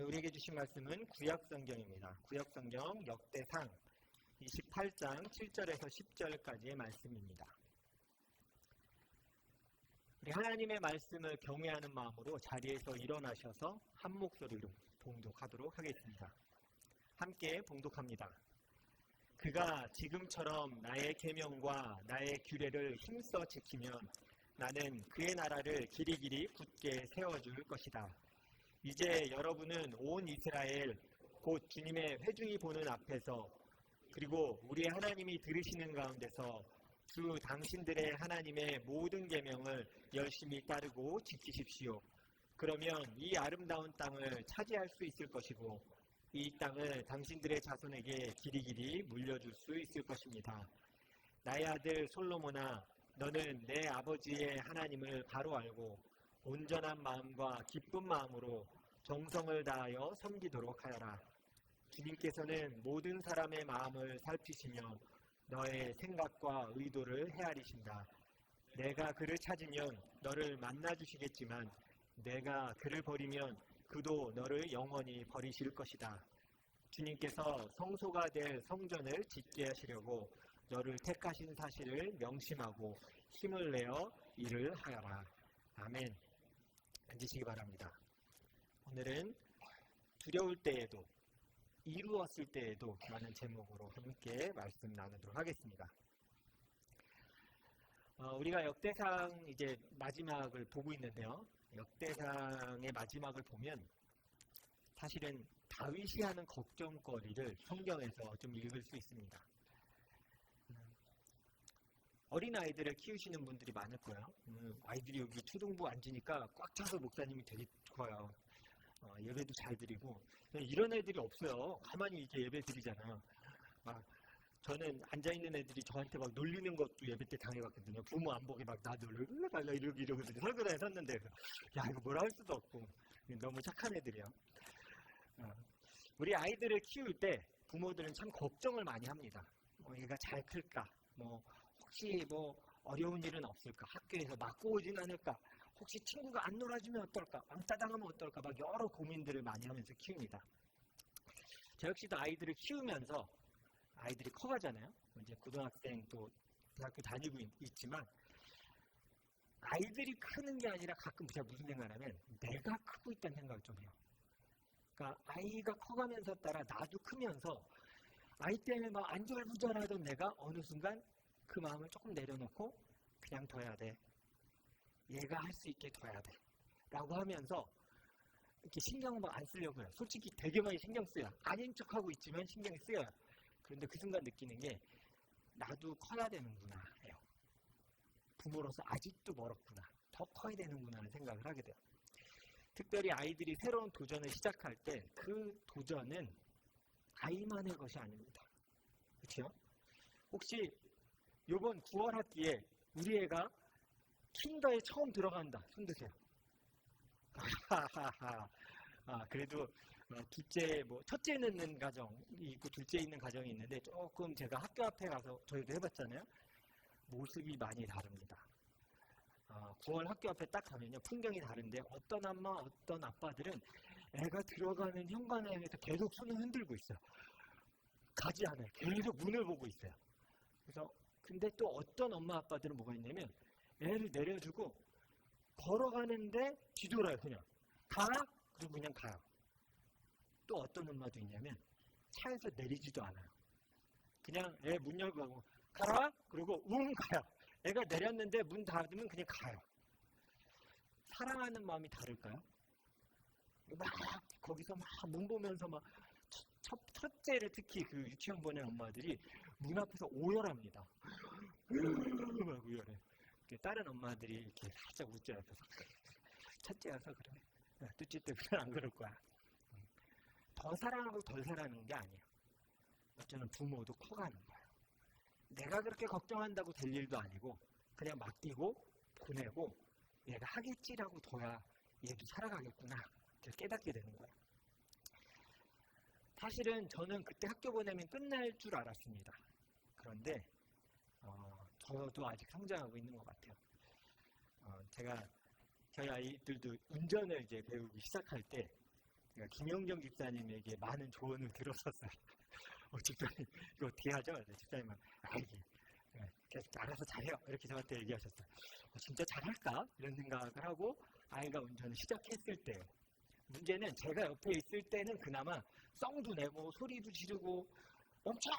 우리에게 주신 말씀은 구약성경입니다. 구약성경 역대상 28장 7절에서 10절까지의 말씀입니다. 우리 하나님의 말씀을 경외하는 마음으로 자리에서 일어나셔서 한 목소리로 봉독하도록 하겠습니다. 함께 봉독합니다. 그가 지금처럼 나의 계명과 나의 규례를 힘써 지키면 나는 그의 나라를 길이길이 굳게 세워줄 것이다. 이제 여러분은 온 이스라엘 곧 주님의 회중이 보는 앞에서 그리고 우리 하나님이 들으시는 가운데서 주 당신들의 하나님의 모든 계명을 열심히 따르고 지키십시오. 그러면 이 아름다운 땅을 차지할 수 있을 것이고 이 땅을 당신들의 자손에게 길이길이 물려줄 수 있을 것입니다. 나의 아들 솔로몬아, 너는 내 아버지의 하나님을 바로 알고 온전한 마음과 기쁜 마음으로 정성을 다하여 섬기도록 하여라. 주님께서는 모든 사람의 마음을 살피시며 너의 생각과 의도를 헤아리신다. 내가 그를 찾으면 너를 만나주시겠지만 내가 그를 버리면 그도 너를 영원히 버리실 것이다. 주님께서 성소가 될 성전을 짓게 하시려고 너를 택하신 사실을 명심하고 힘을 내어 일을 하여라. 아멘. 앉으시기 바랍니다. 오늘은 두려울 때에도 이루었을 때에도 라는 제목으로 함께 말씀 나누도록 하겠습니다. 우리가 역대상 이제 마지막을 보고 있는데요. 역대상의 마지막을 보면 사실은 다윗이 하는 걱정거리를 성경에서 좀 읽을 수 있습니다. 어린아이들을 키우시는 분들이 많을 거예요. 아이들이 여기 초등부 앉으니까 꽉 차서 목사님이 되게 좋아요. 예배도 잘 드리고 이런 애들이 없어요. 가만히 이렇게 예배 드리잖아요. 저는 앉아있는 애들이 저한테 막 놀리는 것도 예배 때 당해봤거든요. 부모 안 보게 막 나 놀라 이러거든요. 설교단에 섰는데 야 이거 뭐라 할 수도 없고 너무 착한 애들이야. 우리 아이들을 키울 때 부모들은 참 걱정을 많이 합니다. 얘가 잘 클까? 혹시 어려운 일은 없을까? 학교에서 맞고 오진 않을까? 혹시 친구가 안 놀아주면 어떨까? 왕따 당하면 어떨까? 막 여러 고민들을 많이 하면서 키웁니다. 저 역시도 아이들을 키우면서 아이들이 커가잖아요. 이제 고등학생 또 대학교 다니고 있지만 아이들이 크는 게 아니라 가끔 제가 무슨 생각을 하면 내가 크고 있다는 생각을 좀 해요. 그러니까 아이가 커가면서 따라 나도 크면서 아이 때문에 막 안절부절하던 내가 어느 순간 그 마음을 조금 내려놓고 그냥 둬야 돼. 얘가 할 수 있게 둬야 돼. 라고 하면서 이렇게 신경을 막 안 쓰려고 해요. 솔직히 되게 많이 신경 쓰여요. 아닌 척하고 있지만 신경이 쓰여요. 그런데 그 순간 느끼는 게 나도 커야 되는구나 해요. 부모로서 아직도 멀었구나. 더 커야 되는구나 하는 생각을 하게 돼요. 특별히 아이들이 새로운 도전을 시작할 때 그 도전은 아이만의 것이 아닙니다. 그렇죠? 혹시 이번 9월 학기에 우리 애가 킨더에 처음 들어간다. 손 드세요. 그래도 둘째, 첫째 있는 가정이 있고 둘째 있는 가정이 있는데 조금 제가 학교 앞에 가서 저희도 해봤잖아요. 모습이 많이 다릅니다. 9월 학교 앞에 딱 가면요. 풍경이 다른데 어떤 엄마, 어떤 아빠들은 애가 들어가는 현관에서 계속 손을 흔들고 있어요. 가지 않아요. 계속 문을 보고 있어요. 그래서 근데 또 어떤 엄마, 아빠들은 뭐가 있냐면 애를 내려주고 걸어가는데 뒤돌아요. 그냥 가? 그리고 그냥 가요. 또 어떤 엄마도 있냐면 차에서 내리지도 않아요. 그냥 애 문 열고 가고 가라? 그리고 가요. 애가 내렸는데 문 닫으면 그냥 가요. 사랑하는 마음이 다를까요? 막 거기서 막 문 보면서 막 첫째를 특히 그 유치원 보낸 엄마들이 문 앞에서 오열합니다. 막 오열해. 다른 엄마들이 이렇게 살짝 웃죠. 옆에서. 첫째여서 그래. 둘째 때문에 안 그럴 거야. 더 사랑하고 덜 사랑하는 게 아니에요. 어쩌면 부모도 커가는 거예요. 내가 그렇게 걱정한다고 될 일도 아니고 그냥 맡기고 보내고 얘가 하겠지라고 둬야 얘도 살아가겠구나. 깨닫게 되는 거예요. 사실은 저는 그때 학교 보내면 끝날 줄 알았습니다. 그런데 저도 아직 성장하고 있는 것 같아요. 제가 저희 아이들도 운전을 이제 배우기 시작할 때 김영정 집사님에게 많은 조언을 들었었어요. 집사님 이거 어떻게 하죠? 집사님은 알아서 잘해요. 이렇게 저한테 얘기하셨어요. 진짜 잘할까? 이런 생각을 하고 아이가 운전을 시작했을 때 문제는 제가 옆에 있을 때는 그나마 썽도 내고 소리도 지르고 멈춰!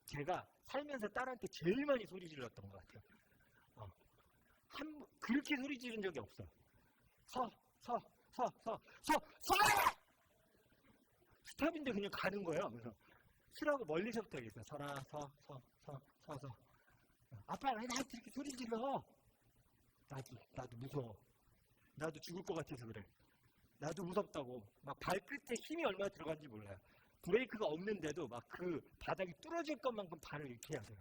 제가 살면서 딸한테 제일 많이 소리 질렀던 것 같아요. 그렇게 소리 지른 적이 없어. 서! 스탑인데 그냥 가는 거예요. 그래서 쓰라고 멀리서부터 얘기했어요. 서라, 서. 아빠 왜 나한테 이렇게 소리 질러? 나도 무서워. 나도 죽을 것 같아서 그래. 나도 무섭다고. 막 발끝에 힘이 얼마나 들어간지 몰라요. 브레이크가 없는데도 막 그 바닥이 뚫어질 것만큼 발을 이렇게 해야 돼요.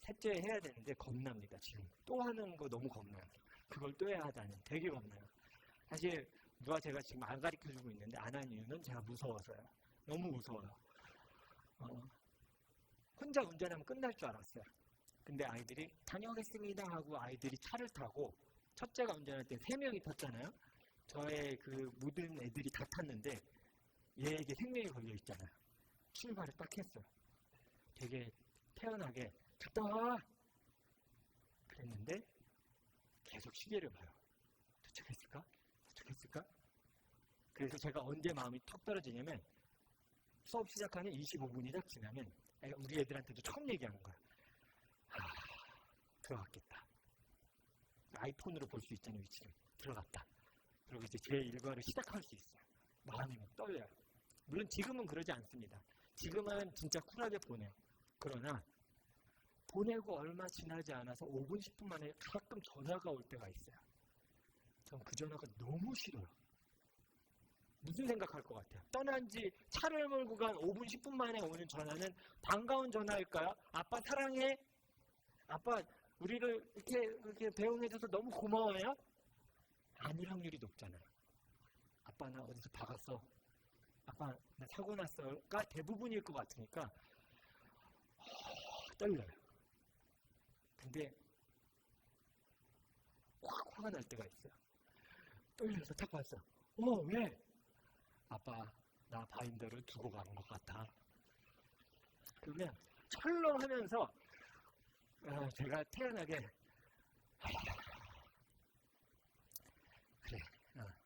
셋째 해야 되는데 겁납니다. 지금 또 하는 거 너무 겁나요. 그걸 또 해야 하다니 되게 겁나요. 사실 누가 제가 지금 안 가르쳐주고 있는데 안 한 이유는 제가 무서워서요. 너무 무서워요. 혼자 운전하면 끝날 줄 알았어요. 근데 아이들이 다녀오겠습니다 하고 아이들이 차를 타고 첫째가 운전할 때 3명이 탔잖아요. 저의 그 모든 애들이 다 탔는데 얘에게 생명이 걸려 있잖아요. 출발을 딱 했어요. 되게 태연하게 갔다 와! 그랬는데 계속 시계를 봐요. 도착했을까? 그래서 제가 언제 마음이 턱 떨어지냐면 수업 시작하는 25분이 딱 지나면 우리 애들한테도 처음 얘기하는 거야. 들어갔겠다. 아이폰으로 볼 수 있잖아요. 위치를. 들어갔다. 그리고 이제 제 일과를 시작할 수 있어요. 마음이 막 떨려요. 물론 지금은 그러지 않습니다. 지금은 진짜 쿨하게 보내요. 그러나 보내고 얼마 지나지 않아서 5분, 10분 만에 가끔 전화가 올 때가 있어요. 전 그 전화가 너무 싫어요. 무슨 생각할 것 같아요? 떠난 지 차를 몰고 간 5분, 10분 만에 오는 전화는 반가운 전화일까요? 아빠 사랑해? 아빠 우리를 이렇게 배웅해줘서 너무 고마워요? 아닐 확률이 높잖아요. 아빠 나 어디서 박았어? 아빠 나 사고 났어가 대부분일 것 같으니까 떨려요. 근데 확 화가 날 때가 있어요. 떨려서 탁 봤어. 왜? 아빠 나 바인더를 두고 간 것 같아. 그러면 철렁하면서 제가 태연하게 그래.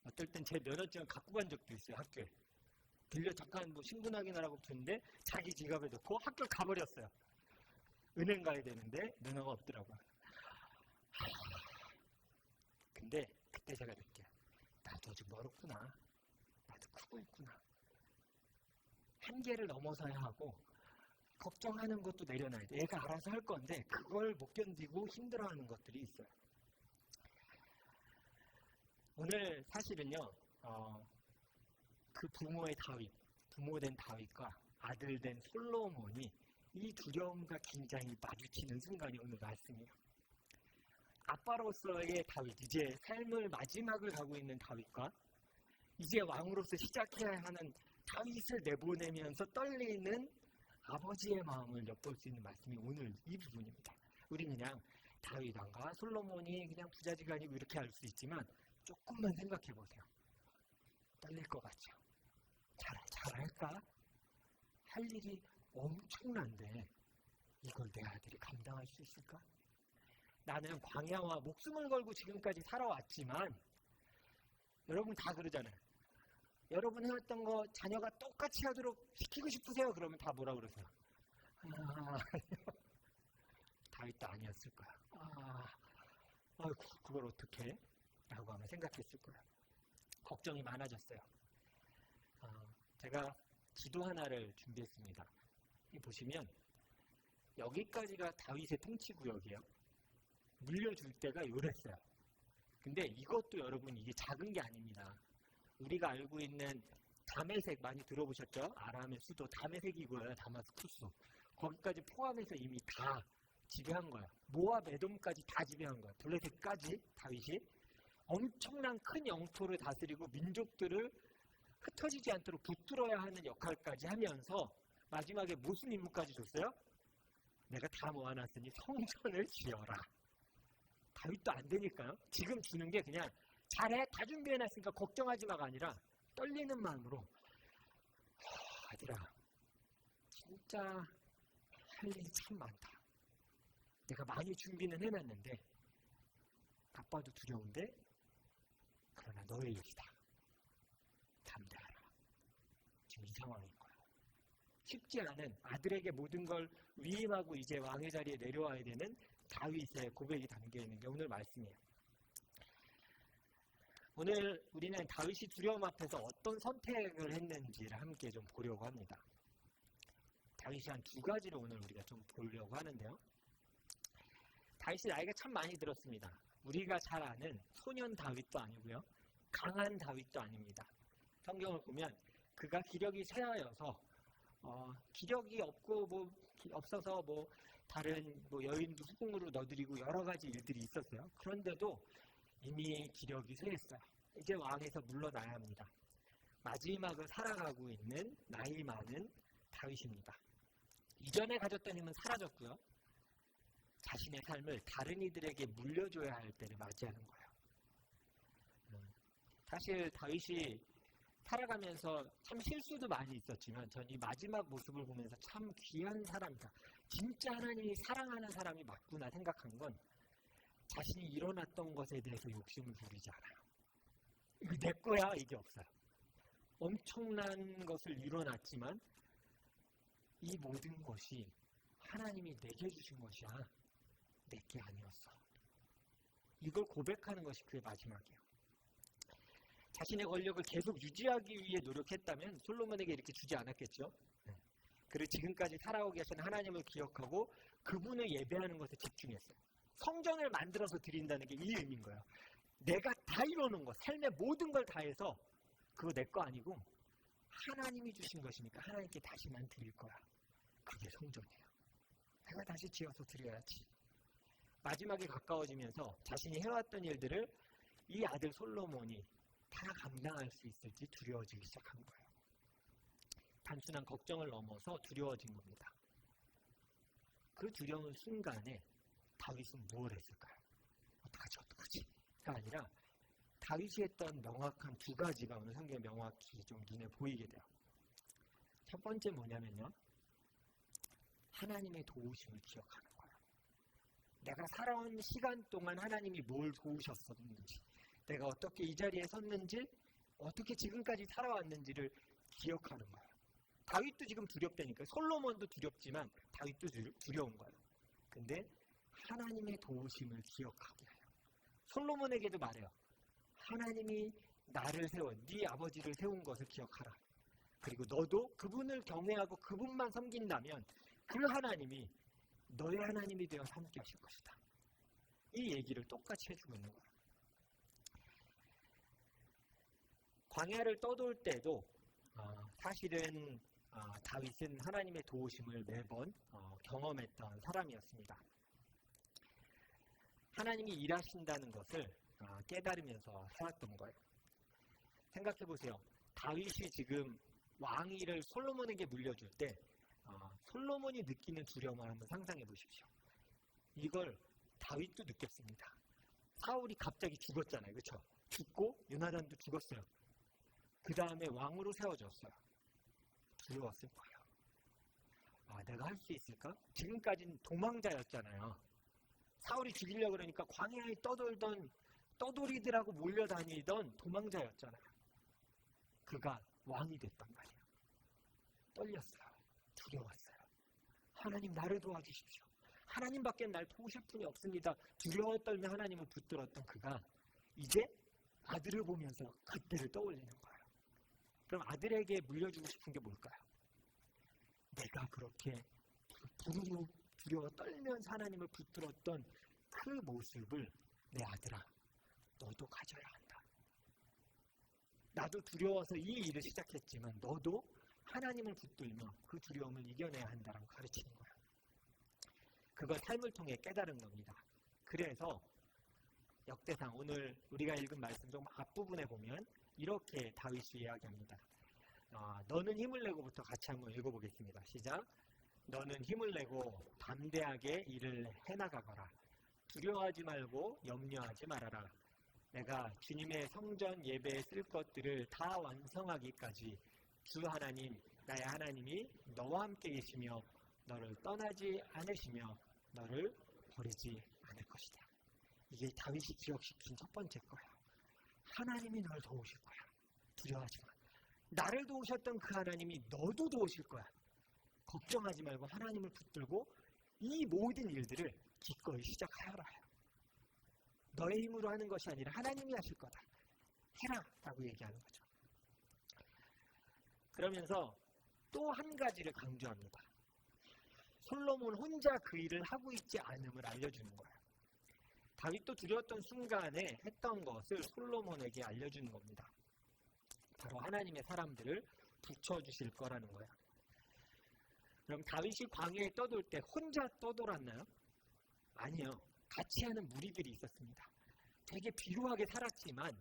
어떨 땐 제 면허증 갖고 간 적도 있어요. 학교에. 들려 잠깐 신분 확인하라고 붙는데 자기 지갑에 넣고 학교 가버렸어요. 은행 가야 되는데 면허가 없더라고요. 근데 그때 제가 느껴요. 나도 아직 멀었구나. 나도 크고 있구나. 한계를 넘어서야 하고 걱정하는 것도 내려놔야 돼. 애가 알아서 할 건데 그걸 못 견디고 힘들어하는 것들이 있어요. 오늘 사실은요. 그 부모의 다윗, 부모된 다윗과 아들된 솔로몬이 이 두려움과 긴장이 마주치는 순간이 오늘 말씀이에요. 아빠로서의 다윗, 이제 삶을 마지막을 가고 있는 다윗과 이제 왕으로서 시작해야 하는 다윗을 내보내면서 떨리는 아버지의 마음을 엿볼 수 있는 말씀이 오늘 이 부분입니다. 우리 그냥 다윗 왕과 솔로몬이 그냥 부자지간이고 이렇게 알 수 있지만 조금만 생각해 보세요. 떨릴 것 같죠? 잘할까? 할 일이 엄청난데 이걸 내 아들이 감당할 수 있을까? 나는 광야와 목숨을 걸고 지금까지 살아왔지만 여러분 다 그러잖아요. 여러분 해왔던 거 자녀가 똑같이 하도록 시키고 싶으세요? 그러면 다 뭐라 그러세요? 다윗도 아니었을 거야. 아이고 그걸 어떻게? 라고 하면 생각했을 거예요. 걱정이 많아졌어요. 제가 지도 하나를 준비했습니다. 보시면 여기까지가 다윗의 통치구역이에요. 물려줄 때가 요랬어요. 근데 이것도 여러분 이게 작은 게 아닙니다. 우리가 알고 있는 다메섹 많이 들어보셨죠? 아람의 수도 다메섹이고요. 다마스쿠스. 거기까지 포함해서 이미 다 지배한 거예요. 모압 에돔까지 다 지배한 거예요. 블레셋까지 다윗이 엄청난 큰 영토를 다스리고 민족들을 흩어지지 않도록 붙들어야 하는 역할까지 하면서 마지막에 무슨 임무까지 줬어요? 내가 다 모아놨으니 성전을 지어라. 다윗도 안 되니까요. 지금 주는 게 그냥 잘해, 다 준비해놨으니까 걱정하지 마가 아니라 떨리는 마음으로 아들아, 진짜 할 일이 참 많다. 내가 많이 준비는 해놨는데 아빠도 두려운데 그러나 너의 일이다. 담대하라. 지금 이 상황인 거예요. 쉽지 않은 아들에게 모든 걸 위임하고 이제 왕의 자리에 내려와야 되는 다윗의 고백이 담겨있는 게 오늘 말씀이에요. 오늘 우리는 다윗이 두려움 앞에서 어떤 선택을 했는지를 함께 좀 보려고 합니다. 다윗이 한 두 가지를 오늘 우리가 좀 보려고 하는데요. 다윗이 나이가 참 많이 들었습니다. 우리가 잘 아는 소년 다윗도 아니고요. 강한 다윗도 아닙니다. 성경을 보면 그가 기력이 쇠하여서 기력이 없어서 다른 여인도 후궁으로 넣어드리고 여러 가지 일들이 있었어요. 그런데도 이미 기력이 쇠했어요. 이제 왕에서 물러나야 합니다. 마지막을 살아가고 있는 나이 많은 다윗입니다. 이전에 가졌던 힘은 사라졌고요. 자신의 삶을 다른 이들에게 물려줘야 할 때를 맞이하는 거예요. 사실 다윗이 살아가면서 참 실수도 많이 있었지만 전 이 마지막 모습을 보면서 참 귀한 사람이다. 진짜 하나님이 사랑하는 사람이 맞구나 생각한 건 자신이 일어났던 것에 대해서 욕심을 부리지 않아요. 이거 내 거야 이게 없어요. 엄청난 것을 이뤄놨지만 이 모든 것이 하나님이 내게 주신 것이야. 내게 아니었어. 이걸 고백하는 것이 그의 마지막이에요. 자신의 권력을 계속 유지하기 위해 노력했다면 솔로몬에게 이렇게 주지 않았겠죠. 그리고 지금까지 살아오고 계신 하나님을 기억하고 그분을 예배하는 것에 집중했어요. 성전을 만들어서 드린다는 게 이 의미인 거예요. 내가 다 이루는 것, 삶의 모든 걸 다해서 그거 내 거 아니고 하나님이 주신 것이니까 하나님께 다시만 드릴 거야. 그게 성전이에요. 내가 다시 지어서 드려야지. 마지막에 가까워지면서 자신이 해왔던 일들을 이 아들 솔로몬이 다 감당할 수 있을지 두려워지기 시작한 거예요. 단순한 걱정을 넘어서 두려워진 겁니다. 그 두려운 순간에 다윗은 무엇을 했을까요? 어떡하지? 가 아니라 다윗이 했던 명확한 두 가지가 오늘 성경에 명확히 좀 눈에 보이게 돼요. 첫 번째 뭐냐면요. 하나님의 도우심을 기억하는 거예요. 내가 살아온 시간 동안 하나님이 뭘 도우셨었는지, 내가 어떻게 이 자리에 섰는지, 어떻게 지금까지 살아왔는지를 기억하는 거예요. 다윗도 지금 두렵다니까. 솔로몬도 두렵지만 다윗도 두려운 거예요. 근데 하나님의 도우심을 기억하게 해요. 솔로몬에게도 말해요. 하나님이 나를 세운, 네 아버지를 세운 것을 기억하라. 그리고 너도 그분을 경외하고 그분만 섬긴다면 그 하나님이 너의 하나님이 되어 함께 하실 것이다. 이 얘기를 똑같이 해주고 있는 거예요. 광야를 떠돌 때도 사실은 다윗은 하나님의 도우심을 매번 경험했던 사람이었습니다. 하나님이 일하신다는 것을 깨달으면서 살았던 거예요. 생각해 보세요. 다윗이 지금 왕위를 솔로몬에게 물려줄 때 솔로몬이 느끼는 두려움을 한번 상상해 보십시오. 이걸 다윗도 느꼈습니다. 사울이 갑자기 죽었잖아요. 그렇죠? 죽고 요나단도 죽었어요. 그 다음에 왕으로 세워졌어요. 두려웠을 거예요. 내가 할 수 있을까? 지금까지는 도망자였잖아요. 사울이 죽이려고 그러니까 광야에 떠돌던 떠돌이들하고 몰려다니던 도망자였잖아요. 그가 왕이 됐단 말이에요. 떨렸어요. 두려웠어요. 하나님 나를 도와주십시오. 하나님밖에 날 도우실 분이 없습니다. 두려워 떨며 하나님을 붙들었던 그가 이제 아들을 보면서 그때를 떠올리는 거예요. 그럼 아들에게 물려주고 싶은 게 뭘까요? 내가 그렇게 부르르 두려워 떨면서 하나님을 붙들었던 그 모습을 내 아들아, 너도 가져야 한다. 나도 두려워서 이 일을 시작했지만 너도 하나님을 붙들며 그 두려움을 이겨내야 한다라고 가르치는 거예요. 그걸 삶을 통해 깨달은 겁니다. 그래서 역대상 오늘 우리가 읽은 말씀 좀 앞부분에 보면 이렇게 다윗이 이야기합니다. 너는 힘을 내고부터 같이 한번 읽어보겠습니다. 시작. 너는 힘을 내고 담대하게 일을 해나가거라. 두려워하지 말고 염려하지 말아라. 내가 주님의 성전 예배에 쓸 것들을 다 완성하기까지 주 하나님, 나의 하나님이 너와 함께 계시며 너를 떠나지 않으시며 너를 버리지 않을 것이다. 이게 다윗이 기억시킨 첫 번째 거야. 하나님이 널 도우실 거야. 두려워하지 마. 나를 도우셨던 그 하나님이 너도 도우실 거야. 걱정하지 말고 하나님을 붙들고 이 모든 일들을 기꺼이 시작하여라. 너의 힘으로 하는 것이 아니라 하나님이 하실 거다. 해라 라고 얘기하는 거죠. 그러면서 또 한 가지를 강조합니다. 솔로몬 혼자 그 일을 하고 있지 않음을 알려주는 거예요. 다윗도 두려웠던 순간에 했던 것을 솔로몬에게 알려주는 겁니다. 바로 하나님의 사람들을 붙여주실 거라는 거예요. 그럼 다윗이 광야에 떠돌 때 혼자 떠돌았나요? 아니요. 같이 하는 무리들이 있었습니다. 되게 비루하게 살았지만,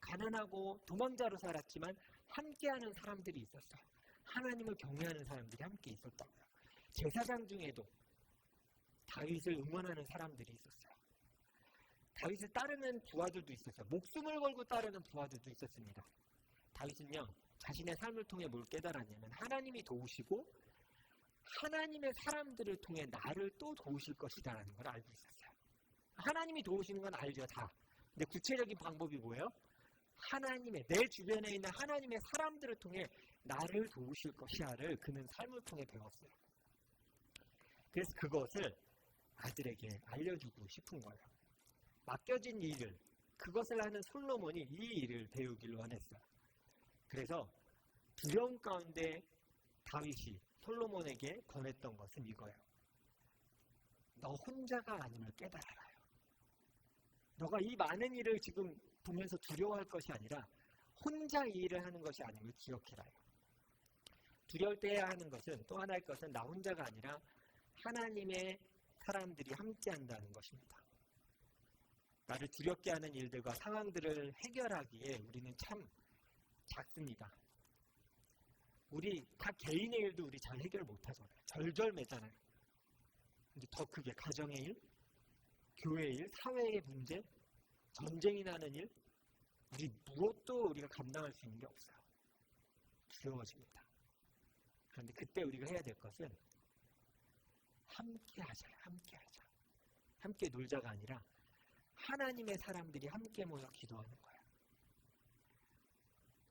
가난하고 도망자로 살았지만 함께하는 사람들이 있었어요. 하나님을 경외하는 사람들이 함께 있었다고요. 제사장 중에도 다윗을 응원하는 사람들이 있었어요. 다윗을 따르는 부하들도 있었어요. 목숨을 걸고 따르는 부하들도 있었습니다. 다윗은요, 자신의 삶을 통해 뭘 깨달았냐면 하나님이 도우시고 하나님의 사람들을 통해 나를 또 도우실 것이다라는 걸 알고 있었어요. 하나님이 도우시는 건 알죠, 다. 근데 구체적인 방법이 뭐예요? 내 주변에 있는 하나님의 사람들을 통해 나를 도우실 것이야를 그는 삶을 통해 배웠어요. 그래서 그것을 아들에게 알려주고 싶은 거예요. 맡겨진 일을, 그것을 하는 솔로몬이 이 일을 배우길 원했어요. 그래서 두려움 가운데 다윗이 솔로몬에게 권했던 것은 이거예요. 너 혼자가 아님을 깨달아라요. 너가 이 많은 일을 지금 보면서 두려워할 것이 아니라 혼자 이 일을 하는 것이 아님을 기억해라요. 두려울 때 해야 하는 것은, 또 하나의 것은 나 혼자가 아니라 하나님의 사람들이 함께 한다는 것입니다. 나를 두렵게 하는 일들과 상황들을 해결하기에 우리는 참 작습니다. 우리 각 개인의 일도 우리 잘 해결 못하잖아요. 절절매잖아요. 근데 더 크게 가정의 일, 교회의 일, 사회의 문제, 전쟁이 나는 일, 우리 무엇도 우리가 감당할 수 있는 게 없어요. 두려워집니다. 그런데 그때 우리가 해야 될 것은 함께 하자, 함께 하자. 함께 놀자가 아니라 하나님의 사람들이 함께 모여 기도하는 거예요.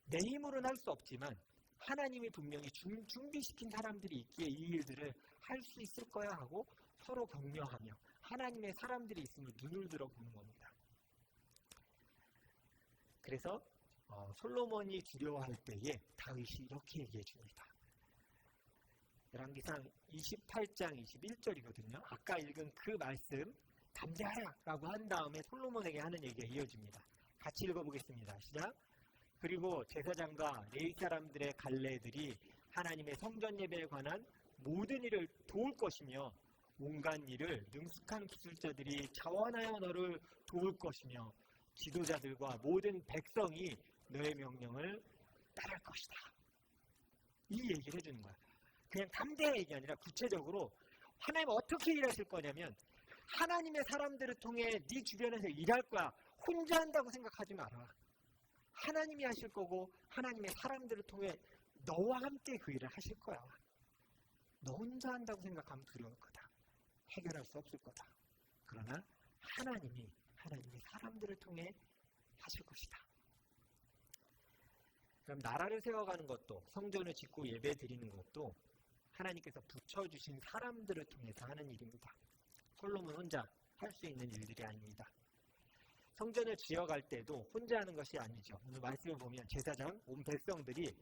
내 힘으로는 할 수 없지만 하나님이 분명히 준비시킨 사람들이 있기에 이 일들을 할 수 있을 거야 하고 서로 격려하며 하나님의 사람들이 있음을 눈을 들어보는 겁니다. 그래서 솔로몬이 두려워할 때에 다윗이 이렇게 얘기해 줍니다. 열왕기상 28장 21절이거든요. 아까 읽은 그 말씀 담대하라 라고 한 다음에 솔로몬에게 하는 얘기가 이어집니다. 같이 읽어보겠습니다. 시작. 그리고 제사장과 레위 사람들의 갈레들이 하나님의 성전 예배에 관한 모든 일을 도울 것이며 온갖 일을 능숙한 기술자들이 자원하여 너를 도울 것이며 지도자들과 모든 백성이 너의 명령을 따를 것이다. 이 얘기를 해주는 거야. 그냥 담대한 얘기 아니라 구체적으로 하나님 어떻게 일하실 거냐면 하나님의 사람들을 통해 네 주변에서 일할 거야. 혼자 한다고 생각하지 마라. 하나님이 하실 거고 하나님의 사람들을 통해 너와 함께 그 일을 하실 거야. 너 혼자 한다고 생각하면 두려울 거다. 해결할 수 없을 거다. 그러나 하나님의 사람들을 통해 하실 것이다. 그럼 나라를 세워가는 것도, 성전을 짓고 예배 드리는 것도 하나님께서 붙여주신 사람들을 통해서 하는 일입니다. 솔로몬 혼자 할 수 있는 일들이 아닙니다. 성전을 지어갈 때도 혼자 하는 것이 아니죠. 오늘 말씀을 보면 제사장, 온 백성들이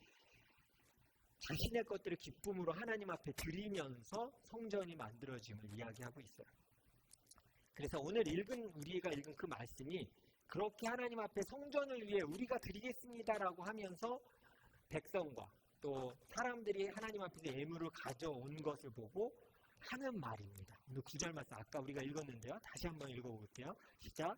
자신의 것들을 기쁨으로 하나님 앞에 드리면서 성전이 만들어짐을 이야기하고 있어요. 그래서 오늘 우리가 읽은 그 말씀이 그렇게 하나님 앞에 성전을 위해 우리가 드리겠습니다라고 하면서 백성과 또 사람들이 하나님 앞에서 예물을 가져온 것을 보고 하는 말입니다. 오늘 9절 말씀 아까 우리가 읽었는데요. 다시 한번 읽어볼게요. 시작.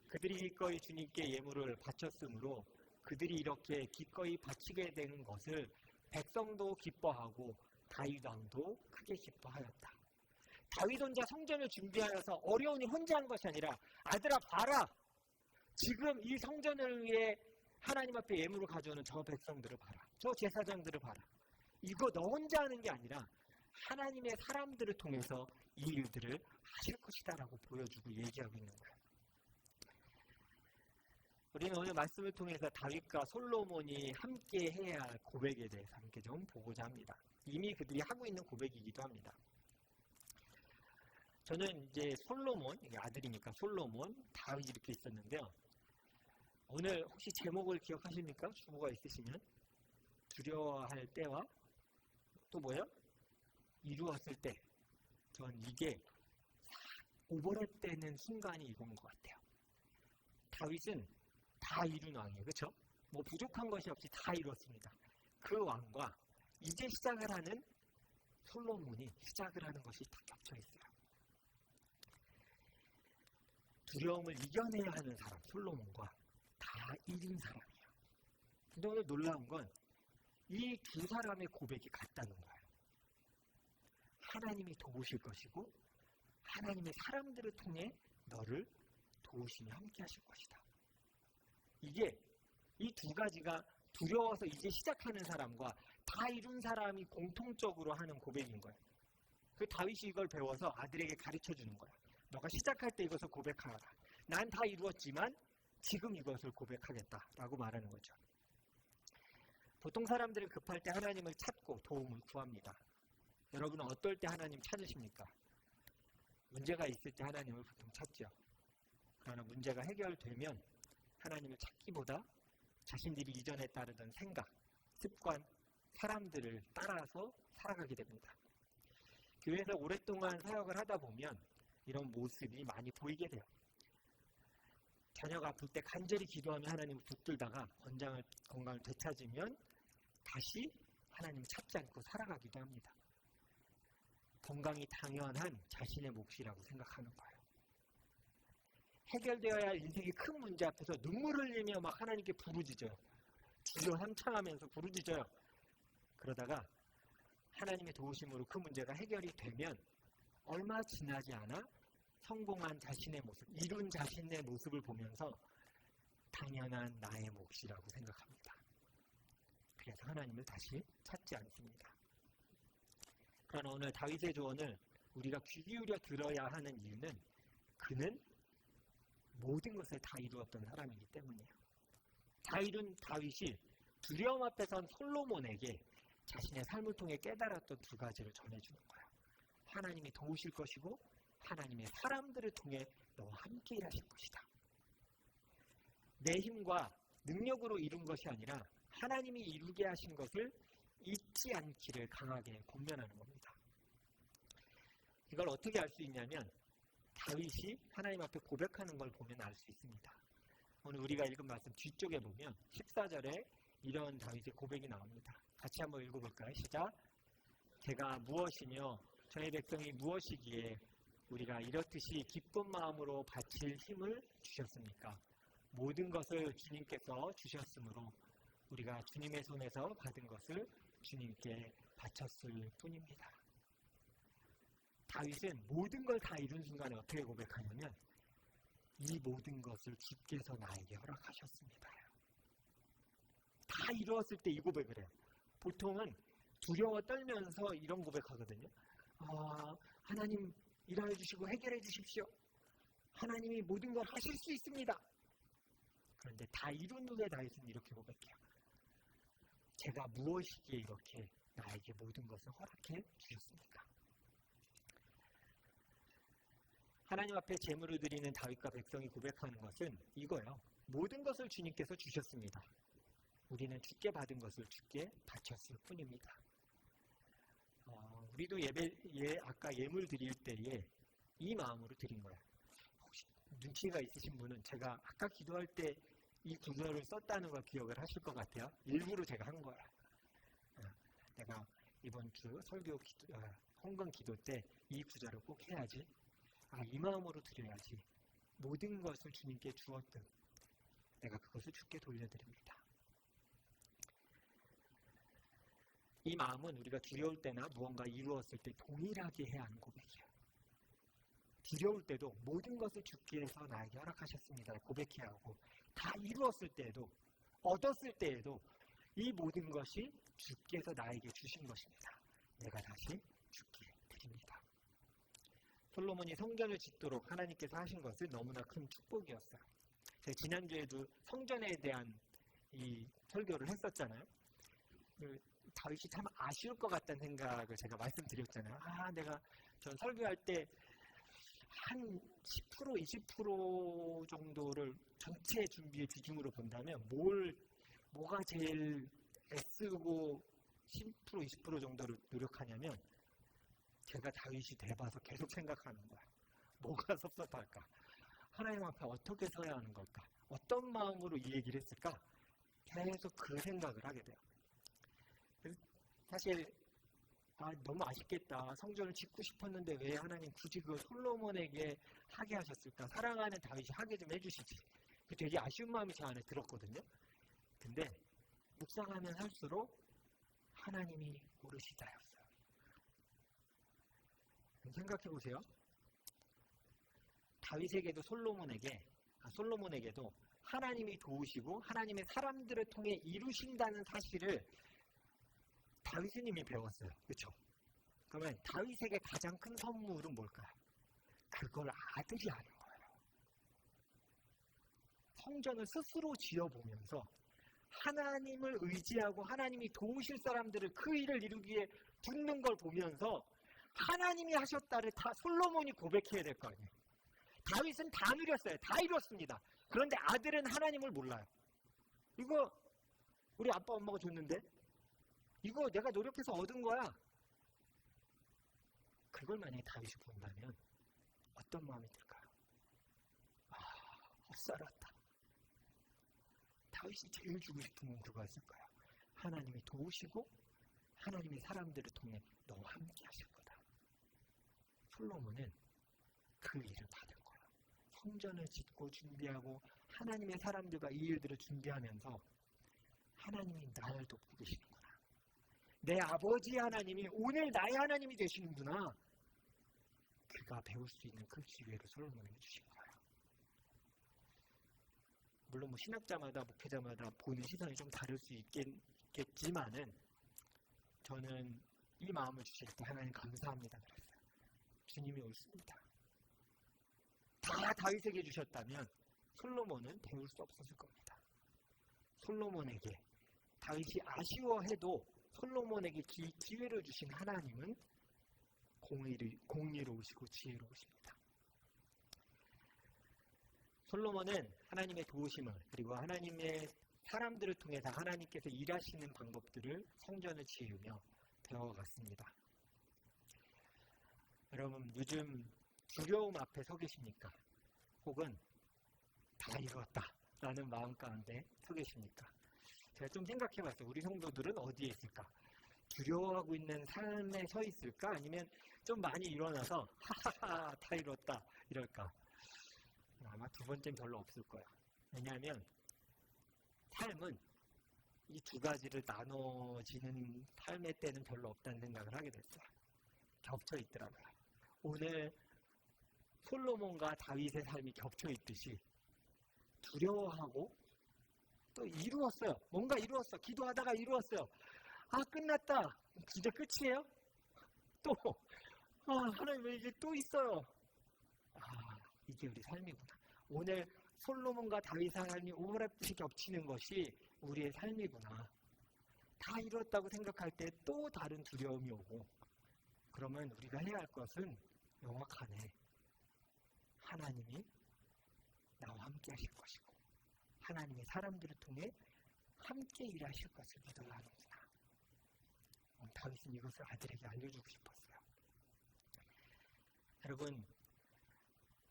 그들이 기꺼이 주님께 예물을 바쳤으므로 그들이 이렇게 기꺼이 바치게 된 것을 백성도 기뻐하고 다윗 왕도 크게 기뻐하였다. 다윗 혼자 성전을 준비하여서 어려운 일 혼자 한 것이 아니라 아들아 봐라. 지금 이 성전을 위해 하나님 앞에 예물을 가져오는 저 백성들을 봐라. 저 제사장들을 봐라. 이거 너 혼자 하는 게 아니라 하나님의 사람들을 통해서 이 일들을 하실 것이다 라고 보여주고 얘기하고 있는 거예요. 우리는 오늘 말씀을 통해서 다윗과 솔로몬이 함께 해야 할 고백에 대해서 함께 좀 보고자 합니다. 이미 그들이 하고 있는 고백이기도 합니다. 저는 이제 솔로몬, 아들이니까 솔로몬, 다윗 이렇게 있었는데요. 오늘 혹시 제목을 기억하십니까? 주보가 있으시면 두려워할 때와 또 뭐예요? 이루었을 때. 전 이게 오버랩되는 순간이 이건 것 같아요. 다윗은 다 이룬 왕이에요. 그렇죠? 뭐 부족한 것이 없이 다 이뤘습니다. 그 왕과 이제 시작을 하는 솔로몬이 시작을 하는 것이 다 겹쳐 있어요. 두려움을 이겨내야 하는 사람 솔로몬과 다 이긴 사람이에요. 근데 오늘 놀라운 건 이 두 사람의 고백이 같다는 거예요. 하나님이 도우실 것이고 하나님의 사람들을 통해 너를 도우시며 함께 하실 것이다. 이게 이 두 가지가 두려워서 이제 시작하는 사람과 다 이룬 사람이 공통적으로 하는 고백인 거예요. 그 다윗이 이걸 배워서 아들에게 가르쳐 주는 거예요. 너가 시작할 때 이것을 고백하라. 난 다 이루었지만 지금 이것을 고백하겠다라고 말하는 거죠. 보통 사람들은 급할 때 하나님을 찾고 도움을 구합니다. 여러분은 어떨 때 하나님 찾으십니까? 문제가 있을 때 하나님을 보통 찾죠. 그러나 문제가 해결되면 하나님을 찾기보다 자신들이 이전에 따르던 생각, 습관, 사람들을 따라서 살아가게 됩니다. 교회에서 오랫동안 사역을 하다 보면 이런 모습이 많이 보이게 돼요. 자녀가 아플 때 간절히 기도하며 하나님을 붙들다가 건강을 되찾으면 다시 하나님을 찾지 않고 살아가기도 합니다. 건강이 당연한 자신의 몫이라고 생각하는 거예요. 해결되어야 할 인생의 큰 문제 앞에서 눈물을 흘리며 막 하나님께 부르짖어요. 주여 삼창하면서 부르짖어요. 그러다가 하나님의 도우심으로 그 문제가 해결이 되면 얼마 지나지 않아 성공한 자신의 모습, 이룬 자신의 모습을 보면서 당연한 나의 몫이라고 생각합니다. 그래서 하나님을 다시 찾지 않습니다. 그러나 오늘 다윗의 조언을 우리가 귀 기울여 들어야 하는 이유는 그는 모든 것을 다 이루었던 사람이기 때문이에요. 다 이룬 다윗이 두려움 앞에 선 솔로몬에게 자신의 삶을 통해 깨달았던 두 가지를 전해주는 거예요. 하나님이 도우실 것이고 하나님의 사람들을 통해 너와 함께 일하실 것이다. 내 힘과 능력으로 이룬 것이 아니라 하나님이 이루게 하신 것을 잊지 않기를 강하게 권면하는 겁니다. 이걸 어떻게 알 수 있냐면 다윗이 하나님 앞에 고백하는 걸 보면 알 수 있습니다. 오늘 우리가 읽은 말씀 뒤쪽에 보면 14절에 이런 다윗의 고백이 나옵니다. 같이 한번 읽어볼까요? 시작. 제가 무엇이며 저희 백성이 무엇이기에 우리가 이렇듯이 기쁜 마음으로 바칠 힘을 주셨습니까? 모든 것을 주님께서 주셨으므로 우리가 주님의 손에서 받은 것을 주님께 바쳤을 뿐입니다. 다윗은 모든 걸 다 이룬 순간에 어떻게 고백하냐면 이 모든 것을 주께서 나에게 허락하셨습니다. 다 이루었을 때 이 고백을 해요. 보통은 두려워 떨면서 이런 고백하거든요. 하나님 일하여 주시고 해결해 주십시오. 하나님이 모든 걸 하실 수 있습니다. 그런데 다 이룬 후에 다윗은 이렇게 고백해요. 제가 무엇이기에 이렇게 나에게 모든 것을 허락해 주셨습니까? 하나님 앞에 제물을 드리는 다윗과 백성이 고백하는 것은 이거예요. 모든 것을 주님께서 주셨습니다. 우리는 주께 받은 것을 주께 바쳤을 뿐입니다. 우리도 아까 예물 드릴 때에 이 마음으로 드린 거예요. 혹시 눈치가 있으신 분은 제가 아까 기도할 때 이 구절을 썼다는 걸 기억을 하실 것 같아요. 일부러 제가 한 거야. 내가 이번 주 설교 헌금 기도 때 이 구절을 꼭 해야지. 이 마음으로 드려야지. 모든 것을 주님께 주었든 내가 그것을 주께 돌려드립니다. 이 마음은 우리가 두려울 때나 무언가 이루었을 때 동일하게 해야 하는 고백이에요. 두려울 때도 모든 것을 주께서 나에게 허락하셨습니다. 고백해야 하고, 다 이루었을 때에도, 얻었을 때에도 이 모든 것이 주께서 나에게 주신 것입니다. 내가 다시 주께 드립니다. 솔로몬이 성전을 짓도록 하나님께서 하신 것은 너무나 큰 축복이었어요. 제가 지난주에도 성전에 대한 이 설교를 했었잖아요. 다윗이 참 아쉬울 것 같다는 생각을 제가 말씀드렸잖아요. 전 설교할 때 한 10%, 20% 정도를 전체 준비의 비중으로 본다면 뭐가 제일 애쓰고 10%, 20% 정도를 노력하냐면 제가 다윗이 돼봐서 계속 생각하는 거야. 뭐가 섭섭할까? 하나님 앞에 어떻게 서야 하는 걸까? 어떤 마음으로 이 얘기를 했을까? 계속 그 생각을 하게 돼요. 사실 너무 아쉽겠다. 성전을 짓고 싶었는데 왜 하나님 굳이 그 솔로몬에게 하게 하셨을까? 사랑하는 다윗이 하게 좀 해주시지. 되게 아쉬운 마음이 제 안에 들었거든요. 근데 묵상하면 할수록 하나님이 고르시다였어요. 생각해 보세요. 다윗에게도 솔로몬에게도 하나님이 도우시고 하나님의 사람들을 통해 이루신다는 사실을 다윗은 이미 배웠어요. 그렇죠? 그러면 다윗에게 가장 큰 선물은 뭘까요? 그걸 아들이 하는 거예요. 성전을 스스로 지어보면서 하나님을 의지하고 하나님이 도우실 사람들을 그 일을 이루기 위해 붙는 걸 보면서 하나님이 하셨다를 다 솔로몬이 고백해야 될 거 아니에요. 다윗은 다 누렸어요. 다 이뤘습니다. 그런데 아들은 하나님을 몰라요. 이거 우리 아빠 엄마가 줬는데 이거 내가 노력해서 얻은 거야. 그걸 만약에 다윗이 본다면 어떤 마음이 들까요? 헛살았다. 다윗이 제일 주고 싶은 건 그거였을 거예요. 하나님이 도우시고 하나님의 사람들을 통해 너와 함께 하실 거다. 솔로몬은 그 일을 받은 거예요. 성전을 짓고 준비하고 하나님의 사람들과 이 일들을 준비하면서 하나님이 나를 돕고 계시는구나. 내 아버지 하나님이 오늘 나의 하나님이 되시는구나. 그가 배울 수 있는 그 기회를 솔로몬에게 주신 거예요. 물론 신학자마다 목회자마다 보는 시선이 좀 다를 수 있겠지만은 저는 이 마음을 주실 때 하나님 감사합니다 그랬어요. 주님이 옳습니다. 다 다윗에게 주셨다면 솔로몬은 배울 수 없었을 겁니다. 솔로몬에게 다윗이 아쉬워해도 솔로몬에게 기회를 주신 하나님은 공의로우시고 지혜로우십니다. 솔로몬은 하나님의 도우심을 그리고 하나님의 사람들을 통해서 하나님께서 일하시는 방법들을 성전을 지으며 배워갔습니다. 여러분 요즘 두려움 앞에 서 계십니까? 혹은 다 이루었다 라는 마음 가운데 서 계십니까? 제가 좀 생각해봤어요. 우리 성도들은 어디에 있을까? 두려워하고 있는 삶에 서 있을까? 아니면 좀 많이 일어나서 하하하 다 이뤘다 이럴까? 아마 두 번째는 별로 없을 거예요. 왜냐하면 삶은 이 두 가지를 나눠지는 삶의 때는 별로 없다는 생각을 하게 됐어요. 겹쳐 있더라고요. 오늘 솔로몬과 다윗의 삶이 겹쳐 있듯이 두려워하고 또 이루었어요. 뭔가 이루었어. 기도하다가 이루었어요. 끝났다. 진짜 끝이에요? 또 하나님 왜 이게 또 있어요? 이게 우리 삶이구나. 오늘 솔로몬과 다윗의 삶이 오버랩듯이 겹치는 것이 우리의 삶이구나. 다 이뤘다고 생각할 때 또 다른 두려움이 오고 그러면 우리가 해야 할 것은 명확하네. 하나님이 나와 함께 하실 것이고 하나님의 사람들을 통해 함께 일하실 것을 믿어야 하는구나. 다윗은 이것을 아들에게 알려주고 싶었어요. 여러분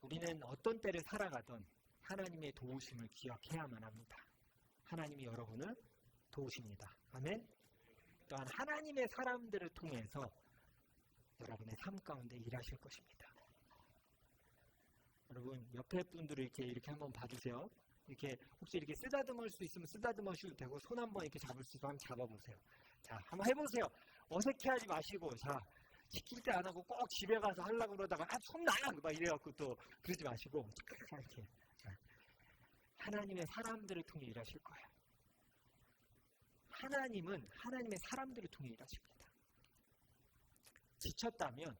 우리는 어떤 때를 살아가던 하나님의 도우심을 기억해야만 합니다. 하나님이 여러분을 도우십니다. 아멘? 또한 하나님의 사람들을 통해서 여러분의 삶 가운데 일하실 것입니다. 여러분 옆에 분들을 이렇게 한번 봐주세요. 이렇게 혹시 이렇게 쓰다듬을 수 있으면 쓰다듬으셔도 되고 손 한번 이렇게 잡을 수 있으면 한번 잡아보세요. 자, 한번 해보세요. 어색해하지 마시고 자 지킬 때 안 하고 꼭 집에 가서 하려고 그러다가 손 놔! 막 이래갖고 또 그러지 마시고 이렇게 하나님의 사람들을 통해 일하실 거예요. 하나님은 하나님의 사람들을 통해 일하십니다. 지쳤다면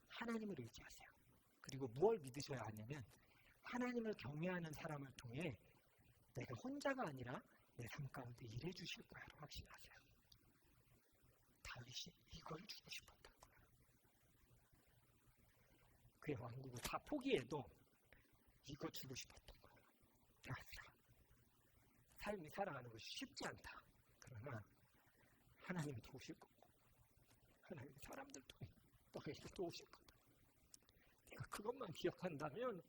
하나님을 의지하세요. 그리고 무엇을 믿으셔야 하냐면 하나님을 경외하는 사람을 통해 내가 혼자가 아니라 내 삶 가운데 일해 주실 거야라고 확신하세요. 다윗이 이걸 주고 싶었던 거예요. 그의 왕국을 다 포기해도 이거 주고 싶었던 거예요. 아니라 삶이 살아가는 것이 쉽지 않다. 그러나 하나님이 도우실 거고 하나님 사람들 통해 너에게 도우실 거다. 네가 그것만 기억한다면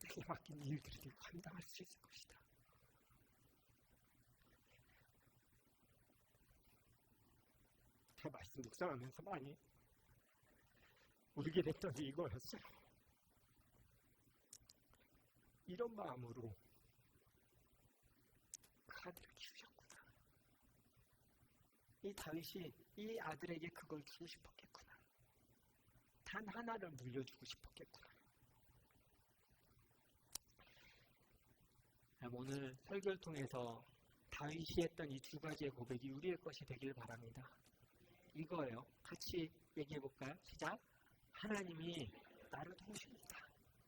내게 맡긴 일들을 네가 감당할 수 있을 것이다. 제 말씀 묵상하면서 많이 울게 됐던 게 이거였어요. 이런 마음으로 그 아들을 키우셨구나. 이 다윗이 이 아들에게 그걸 주고 싶었겠구나. 단 하나를 물려주고 싶었겠구나. 오늘 설교를 통해서 다윗이 했던 이 두 가지의 고백이 우리의 것이 되길 바랍니다. 이거예요. 같이 얘기해 볼까요? 시작. 하나님이 나를 도우십니다.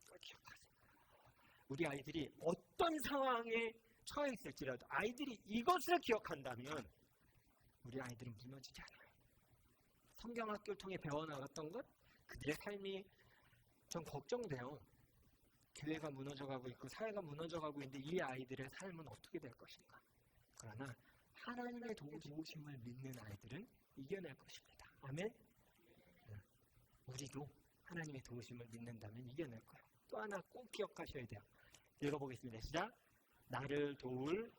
그걸 기억하세요. 우리 아이들이 어떤 상황에 처해 있을지라도 아이들이 이것을 기억한다면 우리 아이들은 무너지지 않아요. 성경학교를 통해 배워나갔던 것, 그들의 삶이 좀 걱정돼요. 교회가 무너져가고 있고 사회가 무너져가고 있는데 이 아이들의 삶은 어떻게 될 것인가. 그러나 하나님의 도우심을 믿는 아이들은 이겨낼 것입니다. 아멘? 우리도 하나님의 도우심을 믿는다면 이겨낼 거예요. 또 하나 꼭 기억하셔야 돼요. 읽어보겠습니다. 시작. 나를 도울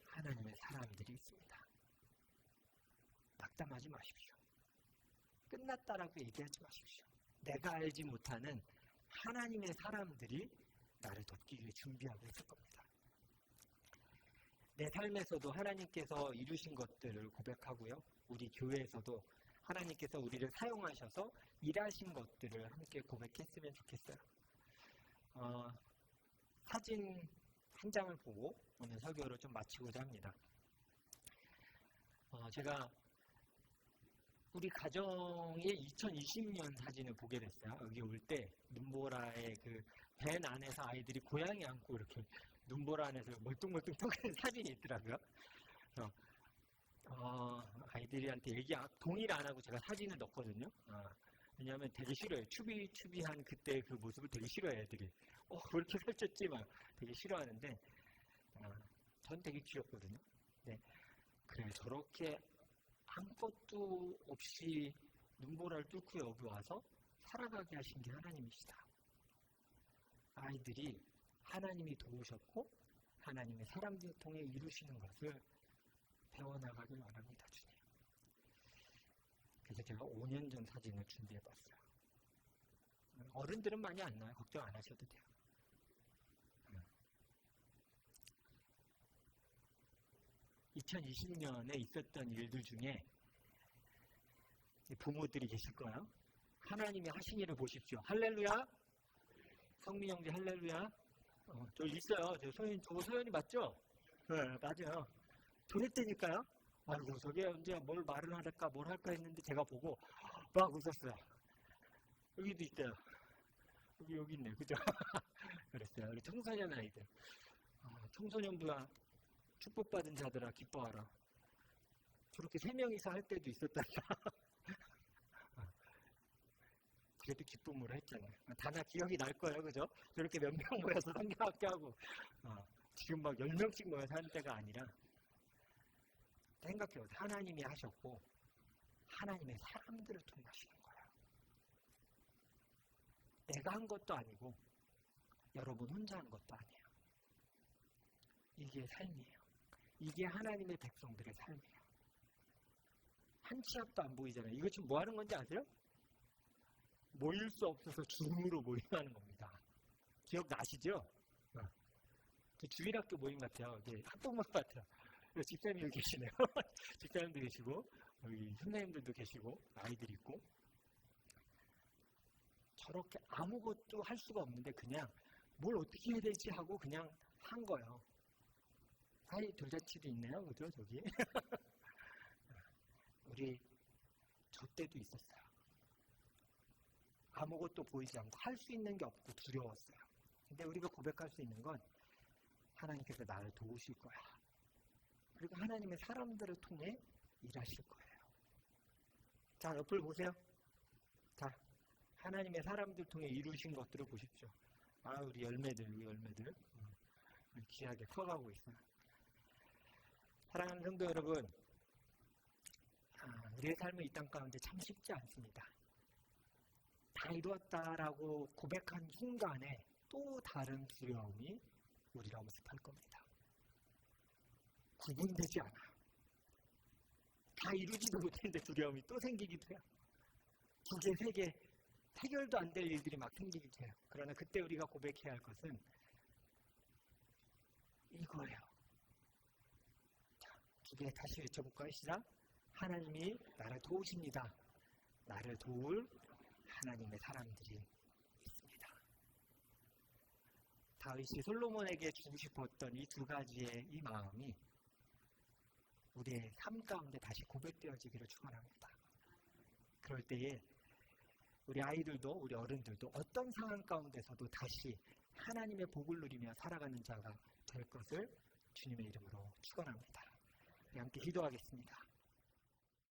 하나님의 사람들이 있습니다. 낙담하지 마십시오. 끝났다라고 얘기하지 마십시오. 내가 알지 못하는 하나님의 사람들이 나를 돕기 위해 준비하고 있을 겁니다. 내 삶에서도 하나님께서 이루신 것들을 고백하고요. 우리 교회에서도 하나님께서 우리를 사용하셔서 일하신 것들을 함께 고백했으면 좋겠어요. 사진 한 장을 보고 오늘 설교를 좀 마치고자 합니다. 제가 우리 가정의 2020년 사진을 보게 됐어요. 여기 올 때 눈보라의 그 밴 안에서 아이들이 고양이 안고 이렇게 눈보라 안에서 멀뚱멀뚱 떠가는 사진이 있더라고요. 아이들한테 얘기 동의를 안 하고 제가 사진을 넣었거든요. 왜냐하면 되게 싫어요. 추비추비한 그때 그 모습을 되게 싫어해요, 애들이. 왜 이렇게 살쪘지? 막 되게 싫어하는데, 전 되게 귀엽거든요. 네. 그래, 저렇게 아무것도 없이 눈보라를 뚫고 여기 와서 살아가게 하신 게 하나님이시다. 아이들이 하나님이 도우셨고, 하나님의 사람들을 통해 이루시는 것을 배워나가길 원합니다, 주님. 그래서 제가 5년 전 사진을 준비해봤어요. 어른들은 많이 안 나와요. 걱정 안 하셔도 돼요. 2020년에 있었던 일들 중에 부모들이 계실 거예요. 하나님이 하신 일을 보십시오. 할렐루야. 성민 형제 할렐루야. 저 있어요. 저거 소연이 맞죠? 네, 맞아요. 그랬다니까요. 아이고, 저게 언제 뭘 말을 할까, 뭘 할까 했는데 제가 보고 막 웃었어요. 여기도 있대요. 여기 있네, 그죠? 그랬어요. 우리 청소년 아이들. 청소년부야 축복받은 자들아 기뻐하라. 저렇게 3명이서 할 때도 있었단다. 그래도 기쁨으로 했잖아요. 다나 기억이 날 거예요, 그죠? 저렇게 몇 명 모여서 성경학교 하고 지금 막 10명씩 모여서 하는 때가 아니라 생각해요. 하나님이 하셨고 하나님의 사람들을 통해 하시는 거예요. 내가 한 것도 아니고 여러분 혼자 한 것도 아니에요. 이게 삶이에요. 이게 하나님의 백성들의 삶이에요. 한 치 앞도 안 보이잖아요. 이거 지금 뭐 하는 건지 아세요? 모일 수 없어서 줌으로 모임하는 겁니다. 기억나시죠? 그 주일학교 모임 같아요. 학부모 같아요. 집사님도 계시네요. 집사님도 계시고 여기 선생님들도 계시고 아이들이 있고 저렇게 아무것도 할 수가 없는데 그냥 뭘 어떻게 해야 되지 하고 그냥 한 거예요. 사이 돌잔치도 있네요. 그죠? 저기. 우리 저 때도 있었어요. 아무것도 보이지 않고 할 수 있는 게 없고 두려웠어요. 근데 우리가 고백할 수 있는 건 하나님께서 나를 도우실 거야. 그리고 하나님의 사람들을 통해 일하실 거예요. 자, 옆을 보세요. 자, 하나님의 사람들 통해 이루신 것들을 보십시오. 아, 우리 열매들, 우리 열매들. 귀하게 커가고 있어요. 사랑하는 성도 여러분, 우리의 삶은 이 땅 가운데 참 쉽지 않습니다. 다 이루었다라고 고백한 순간에 또 다른 두려움이 우리를 엄습할 겁니다. 구분되지 않아. 다 이루지도 못했는데 두려움이 또 생기기도 해요. 2개, 3개, 해결도 안 될 일들이 막 생기기도 해요. 그러나 그때 우리가 고백해야 할 것은 이거예요. 자, 2개 다시 외쳐볼까요? 시작. 하나님이 나를 도우십니다. 나를 도울 하나님의 사람들이 있습니다. 다윗이 솔로몬에게 주고 싶었던 이 2가지의 이 마음이 우리의 삶 가운데 다시 고백되어지기를 축원합니다. 그럴 때에 우리 아이들도 우리 어른들도 어떤 상황 가운데서도 다시 하나님의 복을 누리며 살아가는 자가 될 것을 주님의 이름으로 축원합니다. 우리 함께 기도하겠습니다.